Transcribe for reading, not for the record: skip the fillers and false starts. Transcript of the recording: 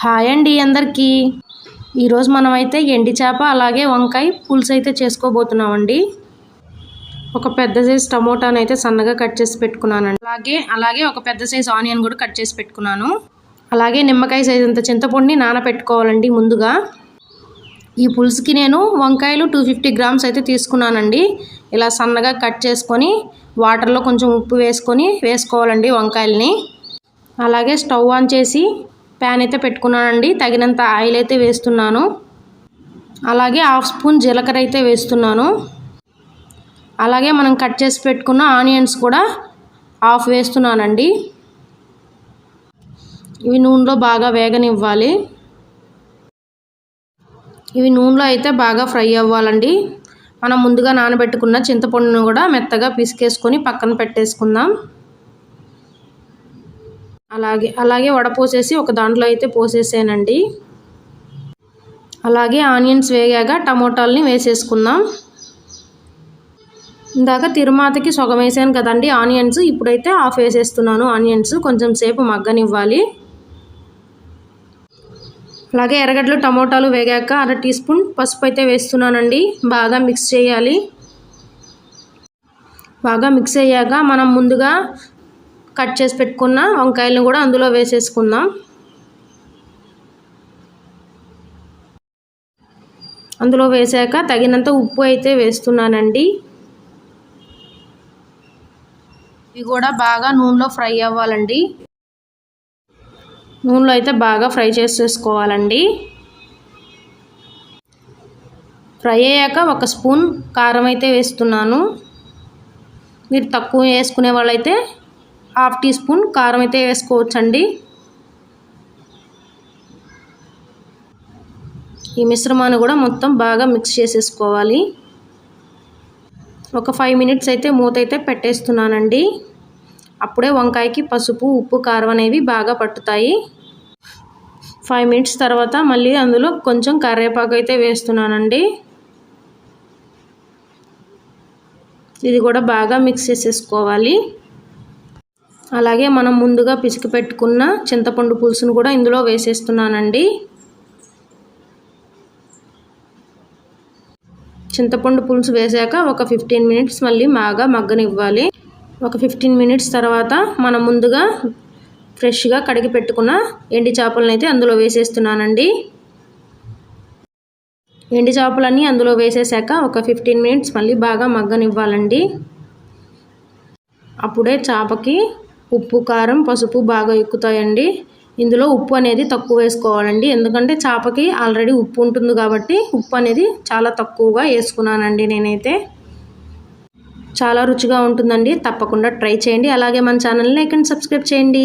Hi అండి అందరికీ. ఈరోజు మనమైతే ఎండి చేప అలాగే వంకాయ పులుసు అయితే చేసుకోబోతున్నామండి. ఒక పెద్ద సైజు టమోటాను అయితే సన్నగా కట్ చేసి పెట్టుకున్నానండి. అలాగే ఒక పెద్ద సైజు ఆనియన్ కూడా కట్ చేసి పెట్టుకున్నాను. అలాగే నిమ్మకాయ సైజు అంత చింతపండుని నానబెట్టుకోవాలండి ముందుగా. ఈ పులుసుకి నేను వంకాయలు 250 గ్రామ్స్ అయితే తీసుకున్నానండి. ఇలా సన్నగా కట్ చేసుకొని వాటర్లో కొంచెం ఉప్పు వేసుకోవాలండి వంకాయలని. అలాగే స్టవ్ ఆన్ చేసి ప్యాన్ అయితే పెట్టుకున్నానండి. తగినంత ఆయిల్ అయితే వేస్తున్నాను. అలాగే 1/2 స్పూన్ జీలకర్ర అయితే వేస్తున్నాను. అలాగే మనం కట్ చేసి పెట్టుకున్న ఆనియన్స్ కూడా 1/2 వేస్తున్నానండి. ఇవి నూనెలో బాగా వేగనివ్వాలి. ఇవి నూనెలో అయితే బాగా ఫ్రై అవ్వాలండి. మనం ముందుగా నానబెట్టుకున్న చింతపండును కూడా మెత్తగా పిసికేసుకొని పక్కన పెట్టేసుకుందాం. అలాగే వడపోసేసి ఒక దాంట్లో అయితే పోసేసానండి. అలాగే ఆనియన్స్ వేగాక టమోటాలని వేసేసుకుందాం. ఇందాక తిరుమాతకి సగం వేసాను కదండి ఆనియన్స్, ఇప్పుడైతే 1/2 వేసేస్తున్నాను. ఆనియన్స్ కొంచెం సేపు మగ్గనివ్వాలి. అలాగే ఎర్రగడ్డలు టమోటాలు వేగాక 1/2 టీ స్పూన్ పసుపు అయితే వేస్తున్నానండి. బాగా మిక్స్ చేయాలి. బాగా మిక్స్ అయ్యాక మనం ముందుగా కట్ చేసి పెట్టుకున్న వంకాయలను కూడా అందులో వేసేసుకుందాం. అందులో వేసాక తగినంత ఉప్పు అయితే వేస్తున్నానండి. ఇవి కూడా బాగా నూనెలో ఫ్రై అవ్వాలండి. నూనెలో అయితే బాగా ఫ్రై చేసేసుకోవాలండి. ఫ్రై అయ్యాక 1 స్పూన్ కారం అయితే వేస్తున్నాను. మీరు తక్కువ వేసుకునే వాళ్ళైతే 1/2 టీ స్పూన్ కారం అయితే వేసుకోవచ్చండి. ఈ మిశ్రమాన్ని కూడా మొత్తం బాగా మిక్స్ చేసేసుకోవాలి. ఒక 5 మినిట్స్ అయితే మూత అయితే పెట్టేస్తున్నానండి. అప్పుడే వంకాయకి పసుపు ఉప్పు కారం అనేవి బాగా పట్టుతాయి. 5 మినిట్స్ తర్వాత మళ్ళీ అందులో కొంచెం కరివేపాకు అయితే వేస్తున్నానండి. ఇది కూడా బాగా మిక్స్ చేసేసుకోవాలి. అలాగే మనం ముందుగా పిసికి పెట్టుకున్న చింతపండు పులుసును కూడా ఇందులో వేసేస్తున్నానండి. చింతపండు పులుసు వేసాక ఒక 15 మినిట్స్ మళ్ళీ బాగా మగ్గనివ్వాలి. ఒక 15 మినిట్స్ తర్వాత మనం ముందుగా ఫ్రెష్గా కడిగి పెట్టుకున్న ఎండి చేపలను అయితే అందులో వేసేస్తున్నానండి. ఎండి చేపలన్నీ అందులో వేసేసాక ఒక 15 మినిట్స్ మళ్ళీ బాగా మగ్గనివ్వాలండి. అప్పుడే చేపకి ఉప్పు కారం పసుపు బాగా ఎక్కుతాయండి. ఇందులో ఉప్పు అనేది తక్కువ వేసుకోవాలండి. ఎందుకంటే చేపకి ఆల్రెడీ ఉప్పు ఉంటుంది కాబట్టి ఉప్పు అనేది చాలా తక్కువగా వేసుకున్నానండి నేనైతే. చాలా రుచిగా ఉంటుందండి. తప్పకుండా ట్రై చేయండి. అలాగే మన ఛానల్ని లైక్ అండ్ సబ్స్క్రైబ్ చేయండి.